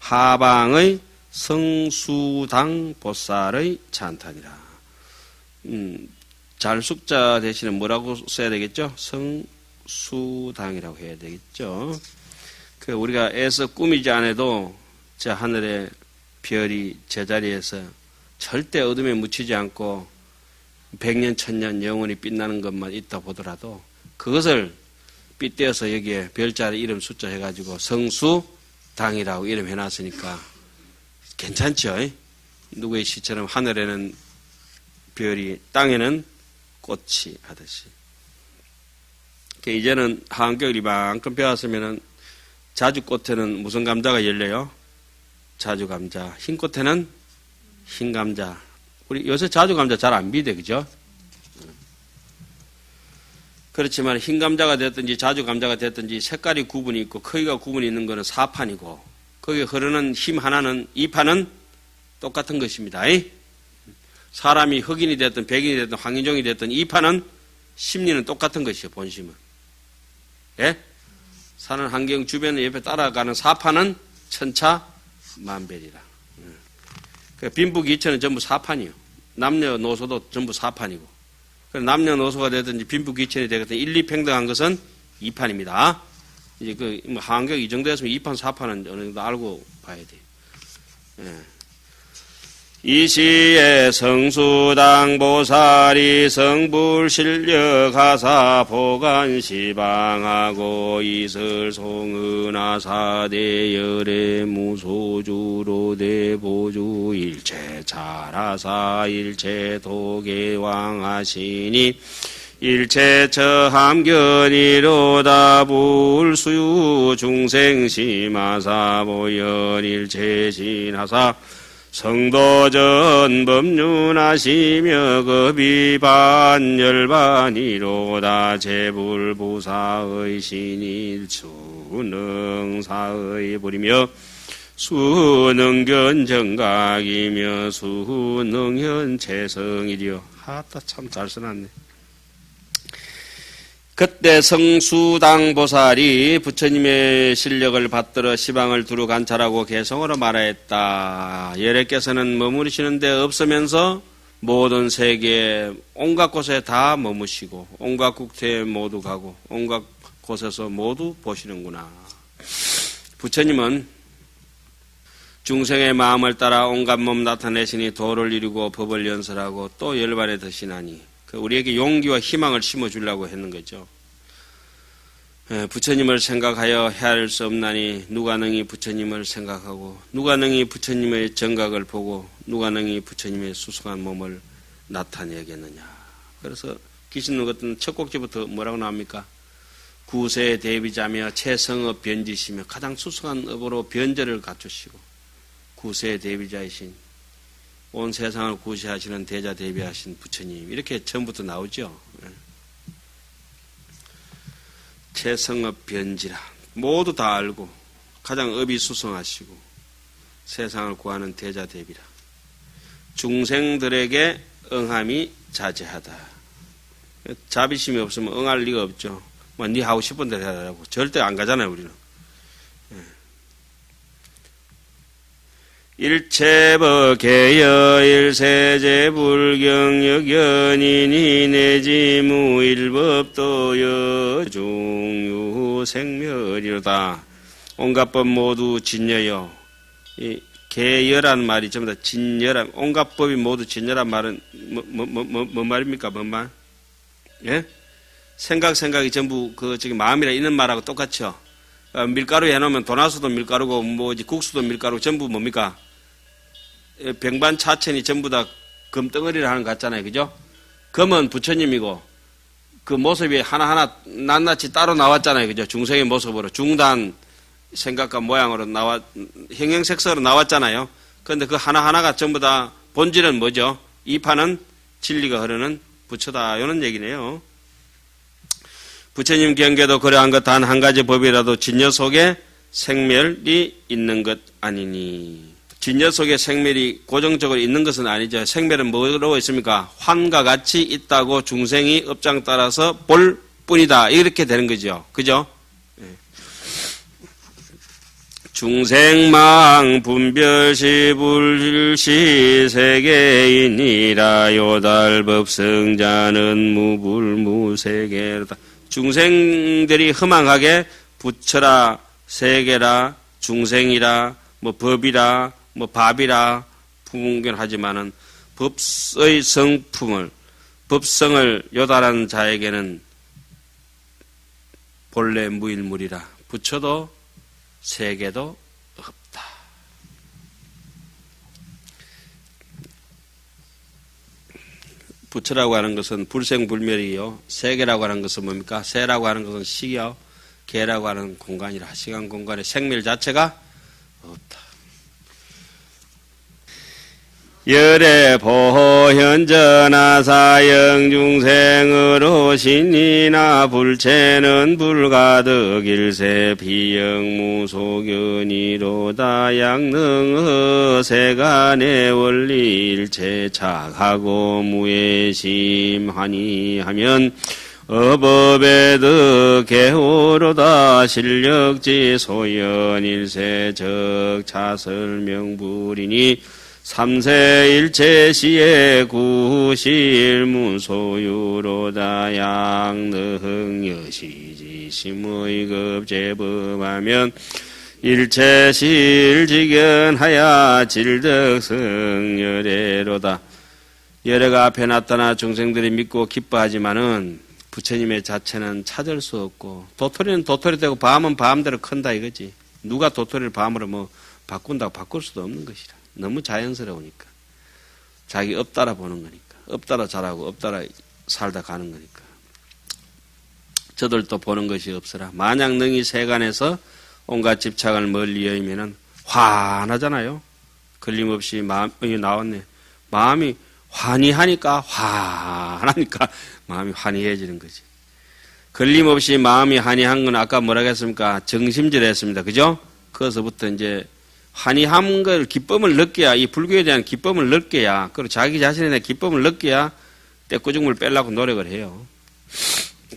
하방의 성수당 보살의 찬탄이라. 잘숙자 대신에 뭐라고 써야 되겠죠? 성수당이라고 해야 되겠죠. 그 우리가 애써 꾸미지 않아도 저 하늘의 별이 제자리에서 절대 어둠에 묻히지 않고 100년, 1000년 영원히 빛나는 것만 있다 보더라도 그것을 빗대어서 여기에 별자리 이름 숫자 해가지고 성수당이라고 이름 해놨으니까 괜찮죠? 누구의 시처럼 하늘에는 별이 땅에는 꽃이 하듯이. 이제는 한격을 이만큼 배웠으면은 자주꽃에는 무슨 감자가 열려요? 자주감자. 흰꽃에는 흰감자. 우리 요새 자주감자 잘 안 비대, 그죠? 그렇지만 흰감자가 됐든지 자주감자가 됐든지 색깔이 구분이 있고 크기가 구분이 있는 것은 사판이고 거기에 흐르는 힘 하나는 이파는 똑같은 것입니다. 사람이 흑인이 됐든 백인이 됐든 황인종이 됐든 이파는 심리는 똑같은 것이요. 본심은. 예? 사는 환경 주변에 옆에 따라가는 사판은 천차만별이라. 그 빈부귀천은 전부 사판이요. 남녀노소도 전부 사판이고. 남녀노소가 되든지 빈부귀천이 되든 일리평등한 것은 이판입니다. 이제 그 환경 이 정도 했으면 이판 사판은 어느 정도 알고 봐야 돼요. 예. 이시에 성수당 보살이 성불실력하사 보간시방하고 이설송은하사 대열의 무소주로 대보주 일체 잘하사 일체 도계왕하시니 일체 처함견이로다 불수유 중생심하사 보연 일체 신하사 성도전 법륜하시며 급이반열반이로다 제불부사의 신일 수능사의 불이며 수능견정각이며 수능현체성이리요. 하따 참 잘 써놨네. 그때 성수당 보살이 부처님의 실력을 받들어 시방을 두루 관찰하고 개성으로 말하였다. 열애께서는 머무르시는 데 없으면서 모든 세계 온갖 곳에 다 머무시고 온갖 국토에 모두 가고 온갖 곳에서 모두 보시는구나. 부처님은 중생의 마음을 따라 온갖 몸 나타내시니 도를 이루고 법을 연설하고 또 열반에 드시나니 우리에게 용기와 희망을 심어주려고 했는 거죠. 부처님을 생각하여 헤아릴 수 없나니 누가 능히 부처님을 생각하고 누가 능히 부처님의 정각을 보고 누가 능히 부처님의 수승한 몸을 나타내겠느냐. 그래서 기신론 같은 첫 곡지부터 뭐라고 나옵니까? 구세에 대비자며 최성업 변지시며 가장 수승한 업으로 변절을 갖추시고 구세에 대비자이신 온 세상을 구시하시는 대자 대비하신 부처님 이렇게 처음부터 나오죠. 최성업 변지라 모두 다 알고 가장 업이 수성하시고 세상을 구하는 대자 대비라 중생들에게 응함이 자제하다. 자비심이 없으면 응할 리가 없죠. 뭐 네 하고 싶은 대로 해라고 절대 안 가잖아요. 우리는. 일체법 개여 일세제 불경역 연인이 내지 무일법도 여중유 생멸이로다. 온갖 법 모두 진여여. 이 개여라는 말이 전부 다 진여란 온갖 법이 모두 진여란 말은 뭔 말입니까? 뭔 말? 예? 생각이 전부 저기 마음이라 있는 말하고 똑같죠. 밀가루 해놓으면 도나수도 밀가루고 국수도 밀가루 전부 뭡니까? 병반 차천이 전부 다 금덩어리를 하는 것 같잖아요. 그죠? 금은 부처님이고 그 모습이 하나하나 낱낱이 따로 나왔잖아요. 그죠? 중생의 모습으로 중단 생각과 모양으로 형형색색으로 나왔잖아요. 그런데 그 하나하나가 전부 다 본질은 뭐죠? 이파는 진리가 흐르는 부처다. 이런 얘기네요. 부처님 경계도 그러한 것 단 한 가지 법이라도 진여 속에 생멸이 있는 것 아니니. 진여 속에 생멸이 고정적으로 있는 것은 아니죠. 생멸은 뭐로 있습니까? 환과 같이 있다고 중생이 업장 따라서 볼 뿐이다. 이렇게 되는 거죠. 그죠? 중생망 분별시 불시 세계이니라 요달법성자는 무불무세계로다. 중생들이 허망하게 부처라 세계라 중생이라 뭐 법이라 뭐 밥이라 부문견하지만은 법의 성품을 법성을 요달한 자에게는 본래 무일물이라 부처도 세계도 없다. 부처라고 하는 것은 불생불멸이요. 세계라고 하는 것은 뭡니까? 세라고 하는 것은 시요. 계라고 하는 공간이라 시간 공간의 생멸 자체가 없다. 열애 보현전하 사영중생으로 신이나 불체는 불가득일세 비영무소견이로다 양능의 세간의 원리일체 착하고 무예심하니 하면 어법에드 개호로다 실력지 소연일세적 차설명불이니 삼세일체시에 구실무소유로다 양능여시지심의 급제법하면 일체실지견하야 질덕성열애로다. 열애가 앞에 나타나 중생들이 믿고 기뻐하지만은 부처님의 자체는 찾을 수 없고 도토리는 도토리되고 밤은 밤대로 큰다 이거지. 누가 도토리를 밤으로 뭐 바꾼다고 바꿀 수도 없는 것이라. 너무 자연스러우니까. 자기 업 따라 보는 거니까. 업 따라 자라고 업 따라 살다 가는 거니까. 저들도 보는 것이 없으라. 만약 능히 세간에서 온갖 집착을 멀리 여의면은 환하잖아요. 걸림없이 마음이 나왔네. 마음이 환희하니까 환하니까 마음이 환희해지는 거지. 걸림없이 마음이 환희한 건 아까 뭐라고 했습니까? 정심질 했습니다. 그죠? 거기서부터 이제 환희한 걸 기쁨을 느껴야 이 불교에 대한 기쁨을 느껴야 그리고 자기 자신에 대한 기쁨을 느껴야 떼꾸죽물 빼려고 노력을 해요.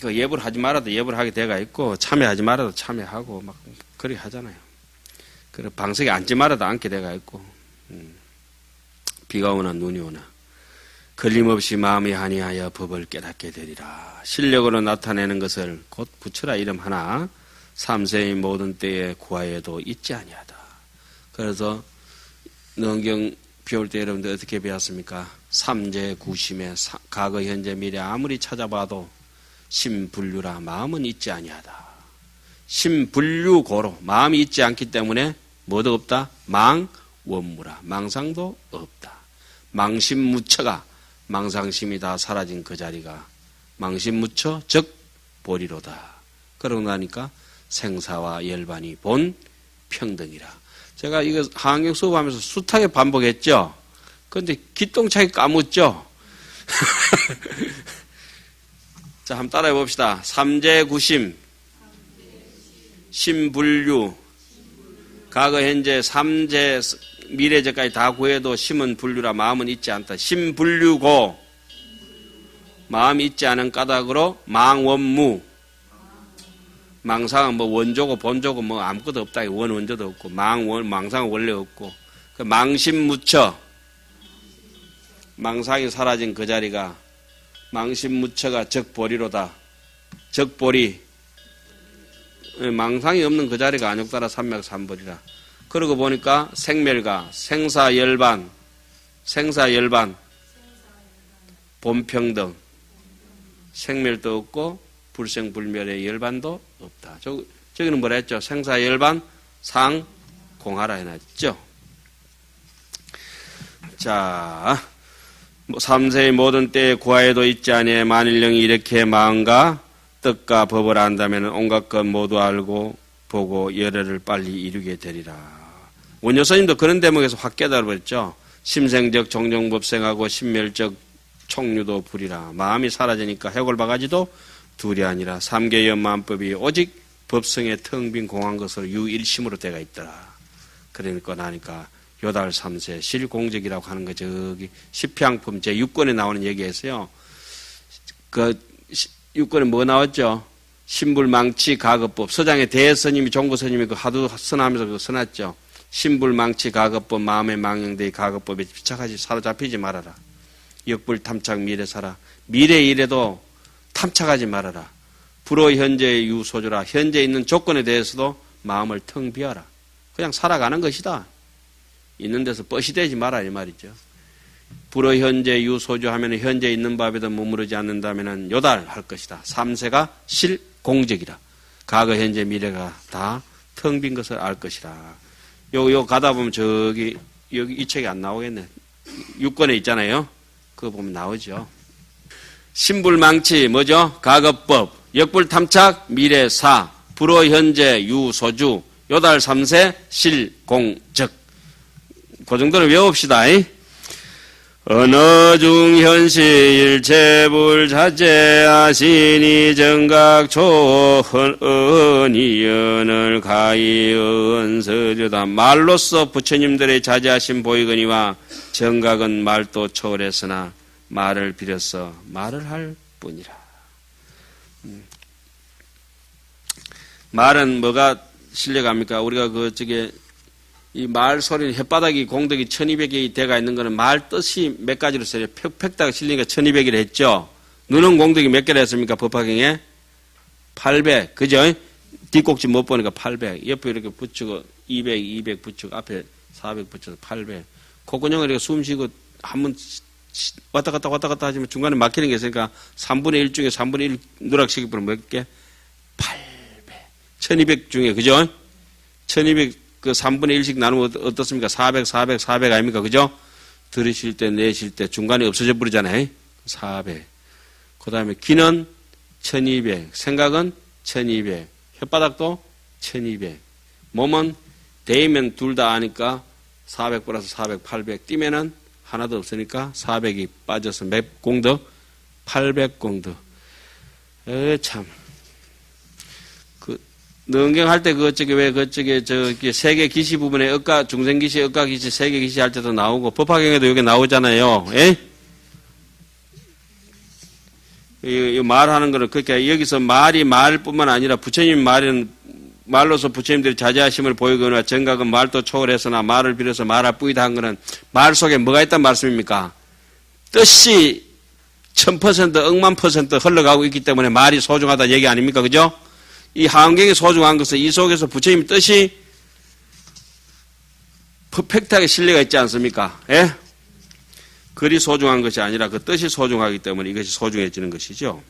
그 예불 하지 말아도 예불 하게 돼가 있고 참여하지 말아도 참여하고 막 그렇게 하잖아요. 그리고 방석에 앉지 말아도 앉게 돼가 있고 비가 오나 눈이 오나 걸림없이 마음이 환희하여 법을 깨닫게 되리라. 실력으로 나타내는 것을 곧 부처라 이름 하나 삼세의 모든 때에 구하여도 있지 아니하다. 그래서 능경 배울 때 여러분들 어떻게 배웠습니까? 삼재 구심에 과거 현재 미래 아무리 찾아봐도 심불류라 마음은 있지 아니하다. 심불류고로 마음이 있지 않기 때문에 뭐도 없다? 망원무라 망상도 없다. 망심무처가 망상심이 다 사라진 그 자리가 망심무처 즉 보리로다. 그러고 나니까 생사와 열반이 본 평등이라. 제가 이거 하안경 수업하면서 숱하게 반복했죠. 그런데 기똥차게 까묻죠. 자, 한번 따라해 봅시다. 삼재구심, 심불류, 과거 현재 삼재 미래제까지 다 구해도 심은 불류라 마음은 있지 않다. 심불류고 마음이 있지 않은 까닭으로 망원무. 망상은 뭐 원조고 본조고 뭐 아무것도 없다. 원 원조도 없고 망상은 원래 없고 그 망심무처 망상이 사라진 그 자리가 망심무처가 적보리로다. 적보리 망상이 없는 그 자리가 안욕따라 삼맥삼벌이라. 그러고 보니까 생멸가 생사열반 본평등 생멸도 없고 불생불멸의 열반도 없다. 저기는 뭐라 했죠? 생사열반 상공하라 해놨죠. 자, 삼세의 모든 때에 구하에도 있지 아니해 만일령이 이렇게 마음과 뜻과 법을 안다면 온갖 것 모두 알고 보고 열애를 빨리 이루게 되리라. 원효스님도 그런 대목에서 확 깨달아버렸죠. 심생적 종종법생하고 심멸적 총류도 불이라. 마음이 사라지니까 해골바가지도 둘이 아니라 삼계연만법이 오직 법성의 텅 빈 공한 것으로 유일심으로 되어 있더라. 그러니까 나니까 요달 3세 실공적이라고 하는 거 저기 십향품 제6권에 나오는 얘기에서요. 그 6권에 뭐 나왔죠? 신불망치 가거법. 서장의 대스님이 종고스님이 그 하도 선하면서 그거 써놨죠. 신불망치 가거법 마음의 망령되이 가거법에 집착하지 사로잡히지 말아라. 역불탐착 미래사라. 미래 일에도 탐착하지 말아라. 불호 현재의 유소주라. 현재 있는 조건에 대해서도 마음을 텅 비워라. 그냥 살아가는 것이다. 있는 데서 뻗이 되지 마라 이 말이죠. 불호 현재 유소주 하면 현재 있는 밥에도 머무르지 않는다면 요달할 것이다. 삼세가 실공적이라. 과거 현재 미래가 다 텅 빈 것을 알 것이라. 요 가다 보면 여기 이 책이 안 나오겠네. 6권에 있잖아요. 그거 보면 나오죠. 신불망치 뭐죠? 가거법, 역불탐착, 미래사, 불호 현재 유소주, 요달 삼세 실공적. 그 정도는 외웁시다. 어느 중 현시 일체불 자제하시니 정각 초언이연을 가히 언서주다. 말로써 부처님들의 자제하심 보이거니와 정각은 말도 초월했으나 말을 빌어서 말을 할 뿐이라. 말은 뭐가 실려갑니까? 우리가 이 말 소리는 혓바닥이 공덕이 1200이 돼가 있는 거는 말 뜻이 몇 가지로 써요. 팩다가 실리니까 1200이라 했죠. 눈은 공덕이 몇 개라 했습니까? 법화경에? 800. 그죠? 뒷꼭지 못 보니까 800. 옆에 이렇게 붙이고 200 붙이고 앞에 400 붙여서 800. 콧구멍을 이렇게 숨 쉬고 한번 왔다 갔다 하지만 중간에 막히는 게 있으니까 3분의 1 중에 3분의 1 누락시키 보면 몇 개? 800. 1200 중에, 그죠? 1200 그 3분의 1씩 나누면 어떻습니까? 400 아닙니까? 그죠? 들으실 때, 내쉴 때 중간에 없어져 버리잖아요. 400. 그 다음에 귀는 1200. 생각은 1200. 혓바닥도 1200. 몸은 대이면 둘 다 아니까 400 플러스 400, 800. 뛰면은 하나도 없으니까 400이 빠져서 몇 공덕? 800 공덕. 참. 능경할 때 저기 세계 기시 부분에 중생기시, 억가기시, 세계기시 할 때도 나오고, 법화경에도 여기 나오잖아요. 이 말하는 거는, 그러니까 여기서 말뿐만 아니라 부처님 말로서 부처님들이 자제하심을 보이거나 정각은 말도 초월해서나 말을 빌어서 말할 뿌이다 한 거는 말 속에 뭐가 있단 말씀입니까? 뜻이 1000%, 억만 % 흘러가고 있기 때문에 말이 소중하다 얘기 아닙니까? 그죠? 이 하원경이 소중한 것은 이 속에서 부처님 뜻이 퍼펙트하게 실려가 있지 않습니까? 예? 글이 소중한 것이 아니라 그 뜻이 소중하기 때문에 이것이 소중해지는 것이죠.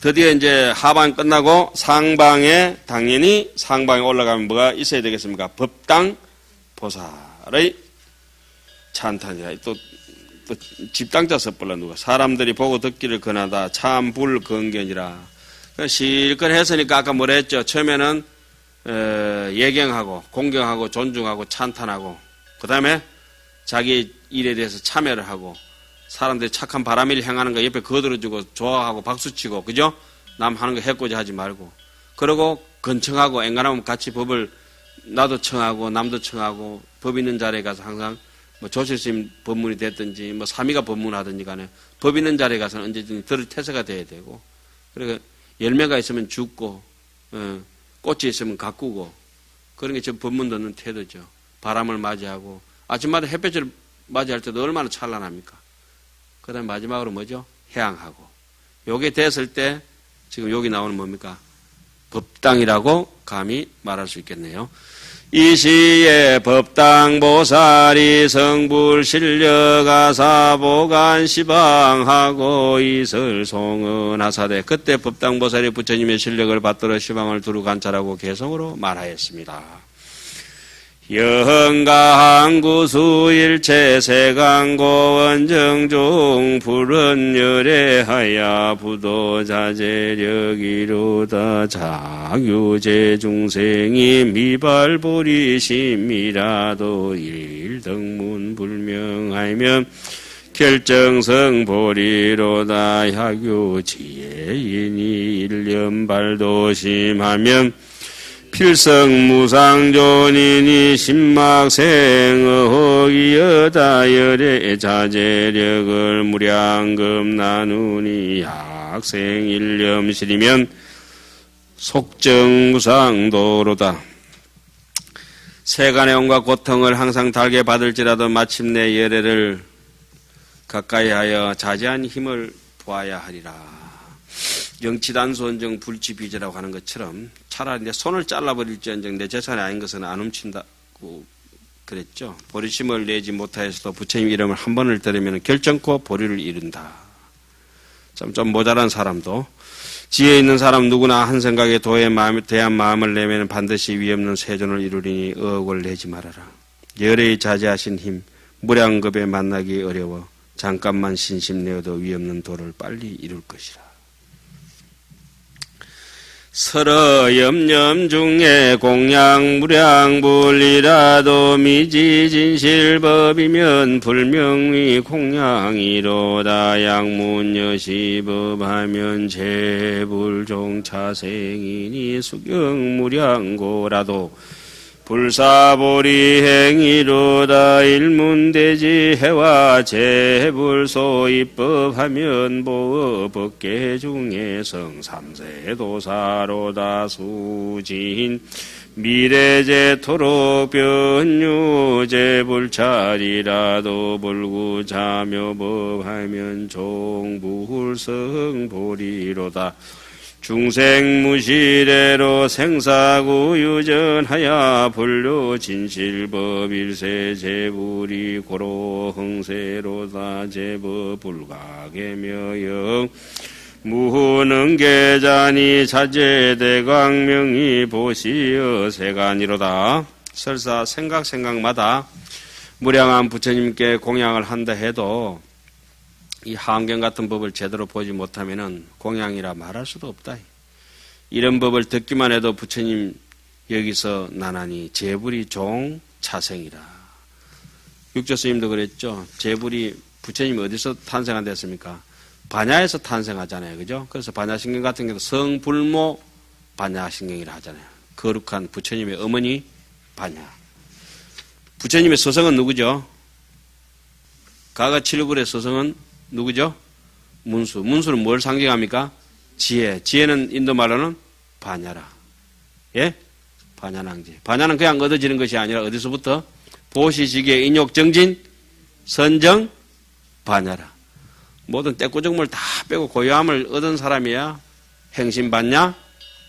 드디어 이제 하방 끝나고 당연히 상방에 올라가면 뭐가 있어야 되겠습니까? 법당 보살의 찬탄이라. 또 집당자 섣불라 누가 사람들이 보고 듣기를 권하다 참불 건견이라. 실컷 했으니까 아까 뭐라 했죠? 처음에는 예경하고 공경하고 존중하고 찬탄하고 그 다음에 자기 일에 대해서 참여를 하고 사람들이 착한 바람일 행하는 거 옆에 거들어주고 좋아하고 박수치고 그죠? 남 하는 거 해코지 하지 말고 그러고 근청하고 앵간하면 같이 법을 나도 청하고 남도 청하고 법 있는 자리에 가서 항상 뭐 조실스님 법문이 됐든지 뭐 삼위가 법문하든지 간에 법 있는 자리에 가서는 언제든지 들을 태세가 돼야 되고 그리고 열매가 있으면 죽고 꽃이 있으면 가꾸고 그런 게 저 법문 듣는 태도죠. 바람을 맞이하고 아침마다 햇볕을 맞이할 때도 얼마나 찬란합니까? 그 다음에 마지막으로 뭐죠? 해양하고 요게 됐을 때 지금 여기 나오는 뭡니까? 법당이라고 감히 말할 수 있겠네요. 이 시에 법당보살이 성불 실려가사 보관 시방하고 이설 송언하사대 그때 법당보살이 부처님의 실력을 받들어 시방을 두루 관찰하고 개성으로 말하였습니다. 영가항구수일체 세강고원정종 불은 열애하야 부도자재력이로다 자규제 중생이 미발보리심이라도 일등문 불명하면 결정성 보리로다 야규지혜인이 일념발도심하면 필성무상존이니 신막생어허기여다 열의 자제력을 무량금 나누니 약생일념실이면 속정무상도로다. 세간의 온갖 고통을 항상 달게 받을지라도 마침내 열애를 가까이 하여 자제한 힘을 보아야 하리라. 영치단손정 불치비제라고 하는 것처럼 차라리 내 손을 잘라버릴지언정 내 재산이 아닌 것은 안 훔친다고 그랬죠. 보리심을 내지 못하여서도 부처님 이름을 한 번을 들으면 결정코 보리를 이룬다. 좀 모자란 사람도 지혜 있는 사람 누구나 한 생각에 대한 마음을 내면 반드시 위없는 세존을 이루리니 의혹을 내지 말아라. 열애의 자제하신 힘, 무량겁에 만나기 어려워 잠깐만 신심내어도 위없는 도를 빨리 이룰 것이라. 서러 염념 중에 공양 무량불이라도 미지진실법이면 불명위 공양이로다. 양문여시법하면 재불종차생이니 수경무량고라도 불사보리 행위로다. 일문대지 해와 재불소입법하면 보법계 중에 성삼세도사로다. 수진 미래제토록 변유재불찰이라도 불구자묘법하면 종불성보리로다. 중생무시래로 생사구유전하야 불료진실법일세 재불이 고로 흥세로다. 제법불가계묘영 무능계자니 자제대광명이 보시어 세간이로다. 설사 생각마다 무량한 부처님께 공양을 한다 해도 이 한경 같은 법을 제대로 보지 못하면은 공양이라 말할 수도 없다. 이런 법을 듣기만 해도 부처님 여기서 나나니 재불이 종 차생이라. 육조 스님도 그랬죠. 재불이 부처님이 어디서 탄생한다 했습니까? 반야에서 탄생하잖아요. 그죠? 그래서 반야신경 같은 경우도 성불모 반야신경이라 하잖아요. 거룩한 부처님의 어머니 반야. 부처님의 서성은 누구죠? 가가 7불의 서성은 누구죠? 문수. 문수는 뭘 상징합니까? 지혜. 지혜는 인도 말로는 반야라. 예? 반야낭지. 반야는 그냥 얻어지는 것이 아니라 어디서부터? 보시지계 인욕정진 선정 반야라. 모든 떼꾸정물 다 빼고 고요함을 얻은 사람이야 행신반야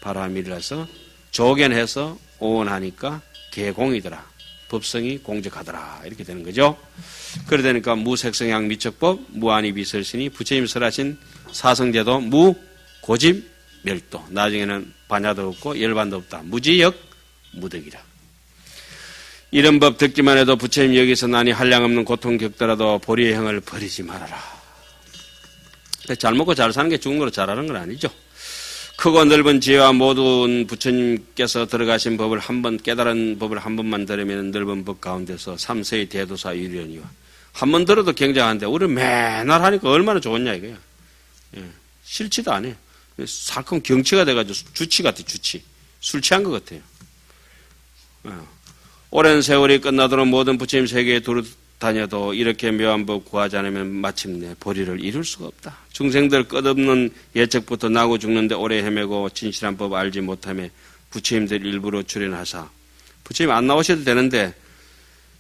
바람이라서 조견해서 오원하니까 개공이더라. 법성이 공적하더라. 이렇게 되는 거죠. 그러다니까 무색성향 미척법 무한히 비설신이 부처님 설하신 사성제도 무고집 멸도. 나중에는 반야도 없고 열반도 없다. 무지역 무덕이라. 이런 법 듣기만 해도 부처님 여기서 나니 한량없는 고통 겪더라도 보리의 형을 버리지 말아라. 잘 먹고 잘 사는 게 죽은 거로 잘하는 건 아니죠. 크고 넓은 지혜와 모든 부처님께서 들어가신 법을 한번 깨달은 법을 한 번만 들으면 넓은 법 가운데서 삼세의 대도사 유련이와 한 번 들어도 굉장한데 우리 맨날 하니까 얼마나 좋냐 이거야. 예, 싫지도 않아요. 살금 경치가 돼가지고 주치 같아. 주치. 술 취한 것 같아요. 오랜 세월이 끝나도록 모든 부처님 세계에 두루 다녀도 이렇게 묘한 법 구하지 않으면 마침내 보리를 이룰 수가 없다. 중생들 끝없는 예측부터 나고 죽는데 오래 헤매고 진실한 법 알지 못하며 부처님들 일부러 출연하사 부처님 안 나오셔도 되는데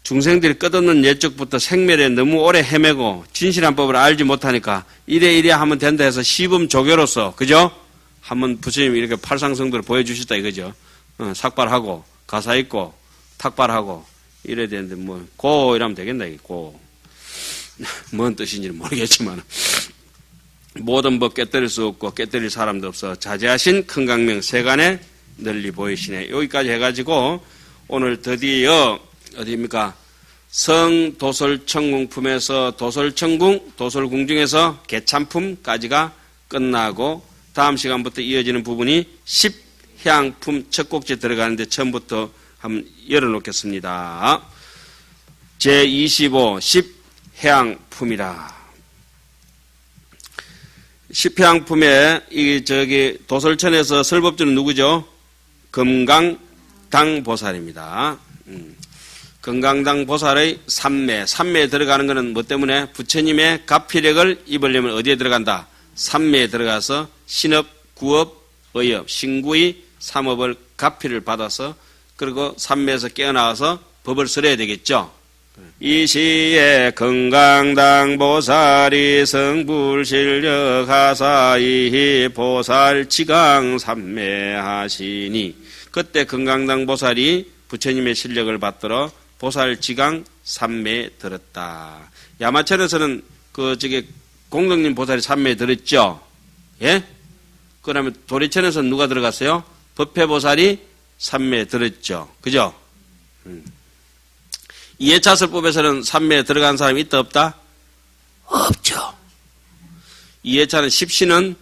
중생들이 끝없는 예측부터 생멸에 너무 오래 헤매고 진실한 법을 알지 못하니까 이래 하면 된다 해서 시범조교로서 그죠? 한번 부처님 이렇게 팔상성도를 보여주셨다 이거죠. 삭발하고 가사 있고 탁발하고 이래야 되는데 고 이러면 되겠나 이게 고. 뭔 뜻인지는 모르겠지만 모든 법 깨뜨릴 수 없고 깨뜨릴 사람도 없어 자제하신 큰 강명 세간에 널리 보이시네. 여기까지 해가지고 오늘 드디어 어디입니까? 성도설천궁품에서 도설궁 중에서 개참품까지가 끝나고 다음 시간부터 이어지는 부분이 십향품 첫 곡지에 들어가는데 처음부터 한번 열어놓겠습니다. 제25 십향품이라. 십향품에 도설천에서 설법주는 누구죠? 금강당보살입니다. 금강당보살의 삼매에 들어가는 것은 뭐 때문에? 부처님의 가피력을 입으려면 어디에 들어간다? 삼매에 들어가서 신업, 구업, 의업, 신구의 삼업을 가피를 받아서 그리고 삼매에서 깨어나와서 법을 설해야 되겠죠. 이 시에 건강당 보살이 성불실력하사이 보살 지강 삼매하시니 그때 건강당 보살이 부처님의 실력을 받들어 보살 지강 삼매에 들었다. 야마천에서는 공덕님 보살이 삼매에 들었죠. 예? 그러면 도리천에서는 누가 들어갔어요? 법회보살이 삼매에 들었죠. 그죠? 2회차설법에서는 삼매에 들어간 사람이 있다 없다? 없죠. 2회차는 십시는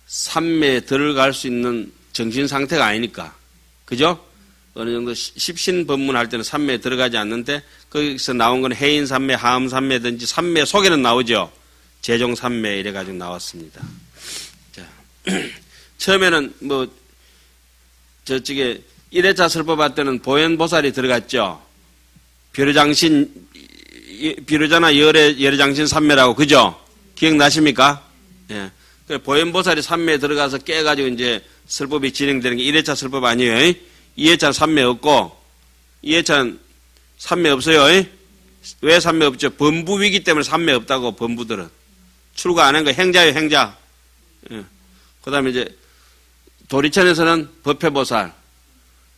삼매에 들어갈 수 있는 정신상태가 아니니까. 그죠? 어느 정도 십신 법문할 때는 삼매에 들어가지 않는데 거기서 나온 건 해인 삼매, 하음 삼매든지 삼매 속에는 나오죠. 재종 삼매 이래가지고 나왔습니다. 자, 처음에는 저쪽에 1회차 설법할 때는 보현보살이 들어갔죠. 비료자나 열애장신 삼매라고, 그죠? 기억나십니까? 예. 그래, 보현보살이 삼매에 들어가서 깨가지고 이제 설법이 진행되는 게 1회차 설법 아니에요. 2회차는 삼매 없고, 2회차는 삼매 없어요. 왜 삼매 없죠? 범부위기 때문에 삼매 없다고, 범부들은. 출가 안 한 거 행자예요, 행자. 예. 그 다음에 이제 도리천에서는 법회보살,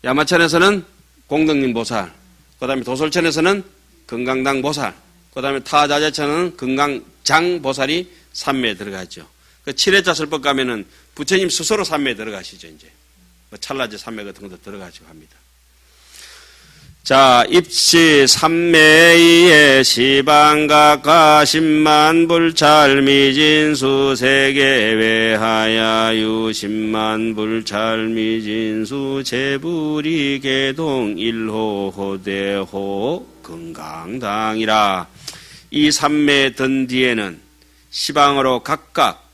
야마천에서는 공덕님 보살, 그 다음에 도솔천에서는 건강당 보살, 그 다음에 타자재천은 건강장 보살이 삼매에 들어가죠. 그 7회차 설법 가면은 부처님 스스로 삼매에 들어가시죠, 이제. 찰나제 삼매 같은 것도 들어가지고 합니다. 자, 입시 삼매이에 시방각가 10만 불찰미진수 세계 외하야 60만 불찰미진수 제불이 개동 1호 호대호 건강당이라. 이 삼매 든 뒤에는 시방으로 각각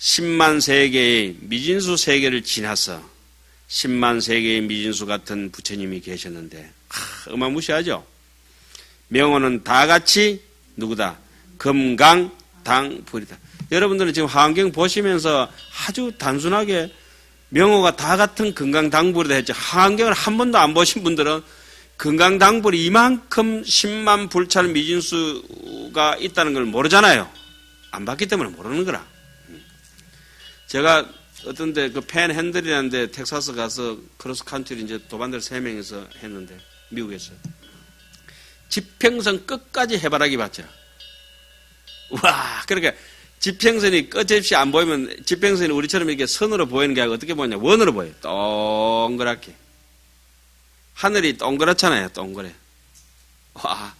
10만 세계의 미진수 세계를 지나서 10만 세계의 미진수 같은 부처님이 계셨는데 어마무시하죠. 명호는 다 같이 누구다? 금강당불이다. 여러분들은 지금 화엄경 보시면서 아주 단순하게 명호가 다 같은 금강당불이다 했죠. 화엄경을 한 번도 안 보신 분들은 금강당불이 이만큼 10만 불찰 미진수가 있다는 걸 모르잖아요. 안 봤기 때문에 모르는 거라. 제가 어떤데 그 팬핸들이라는 데 텍사스 가서 크로스컨트리 이제 도반들 3명이서 했는데 미국에서 지평선 끝까지 해바라기 봤죠. 와, 그러니까 지평선이 끝없이 안 보이면 지평선이 우리처럼 이렇게 선으로 보이는 게 아니고 어떻게 보냐? 원으로 보여요. 동그랗게. 하늘이 동그랗잖아요. 동그래. 와,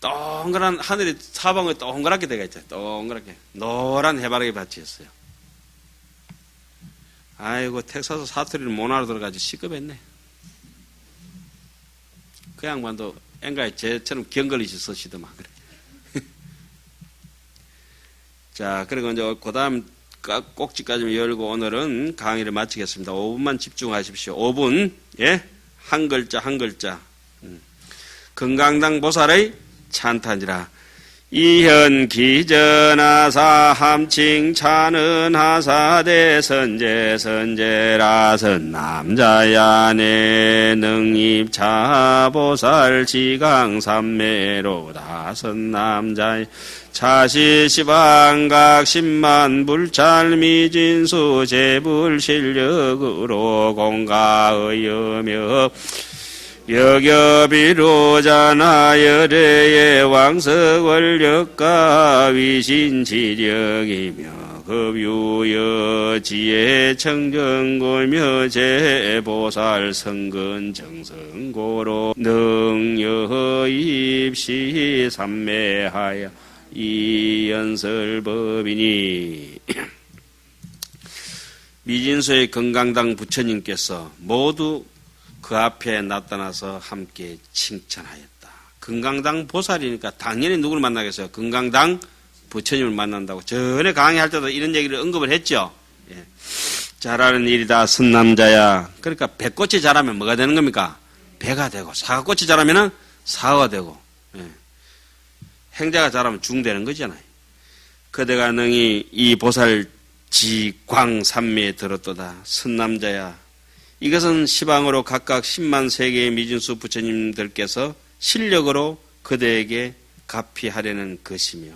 동그란 하늘이 사방에 동그랗게 되어 있죠. 동그랗게. 노란 해바라기 밭이었어요. 아이고, 텍사스 사투리를 못 알아들어가지고 시급했네. 그 양반도 앵가에 쟤처럼 경걸리시 쓰시더만, 그래. 자, 그리고 이제 그 다음 꼭지까지 열고 오늘은 강의를 마치겠습니다. 5분만 집중하십시오. 5분, 예? 한 글자, 한 글자. 건강당 보살의 찬탄이라. 이현 기전하사 함칭 차는 하사대 선제 선제라선 남자야네 능입차 보살 지강 삼매로 다선 남자 차시시방각 10만 불찰 미진수 제불 실력으로 공가의여며 여겨비로자나 열애의 왕석원력과 위신지력이며 급유여 지혜 청정골며 제보살 성근 정성고로 능여 입시 삼매하여 이연설법이니. 미진수의 건강당 부처님께서 모두 그 앞에 나타나서 함께 칭찬하였다. 건강당 보살이니까 당연히 누구를 만나겠어요? 건강당 부처님을 만난다고. 전에 강의할 때도 이런 얘기를 언급을 했죠. 예. 잘하는 일이다, 선남자야. 그러니까 배꽃이 자라면 뭐가 되는 겁니까? 배가 되고, 사과꽃이 자라면 사과가 되고, 예. 행자가 자라면 중 되는 거잖아요. 그대가 능히 이 보살 지광삼매에 들었도다. 선남자야. 이것은 시방으로 각각 10만 세계의 미진수 부처님들께서 실력으로 그대에게 갚이하려는 것이며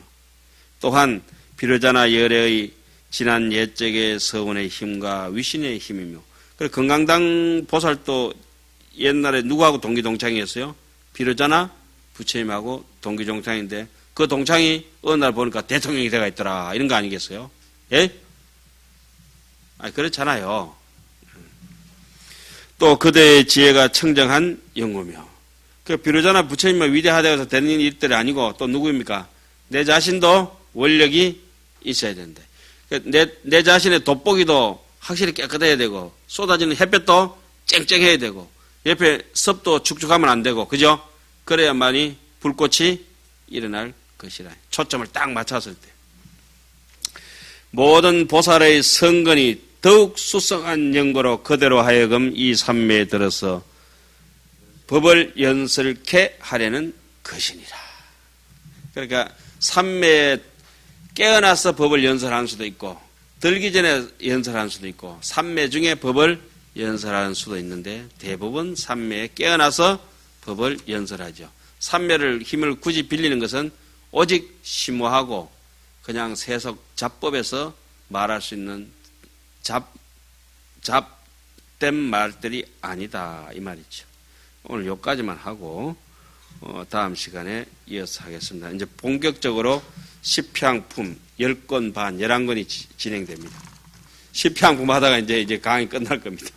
또한 비로자나 열애의 지난 옛적의 서운의 힘과 위신의 힘이며 그리고 건강당 보살도 옛날에 누구하고 동기동창이었어요? 비로자나 부처님하고 동기동창인데 그 동창이 어느 날 보니까 대통령이 돼가 있더라 이런 거 아니겠어요? 예? 그렇잖아요. 또 그대의 지혜가 청정한 연구며 그 비로자나 부처님만 위대하다고 해서 되는 일들이 아니고 또 누구입니까? 내 자신도 원력이 있어야 되는데 내 자신의 돋보기도 확실히 깨끗해야 되고 쏟아지는 햇볕도 쨍쨍해야 되고 옆에 습도 축축하면 안 되고 그죠? 그래야만이 불꽃이 일어날 것이라. 초점을 딱 맞췄을 때 모든 보살의 성건이 더욱 수성한 연고로 그대로 하여금 이 삼매에 들어서 법을 연설케 하려는 것이니라. 그러니까 삼매에 깨어나서 법을 연설하는 수도 있고 들기 전에 연설하는 수도 있고 삼매 중에 법을 연설하는 수도 있는데 대부분 삼매에 깨어나서 법을 연설하죠. 삼매를 힘을 굳이 빌리는 것은 오직 심오하고 그냥 세속 잡법에서 말할 수 있는 잡된 말들이 아니다 이 말이죠. 오늘 여기까지만 하고 다음 시간에 이어서 하겠습니다. 이제 본격적으로 십향품 10권 반 11권이 진행됩니다. 십향품 하다가 이제 강의 끝날 겁니다.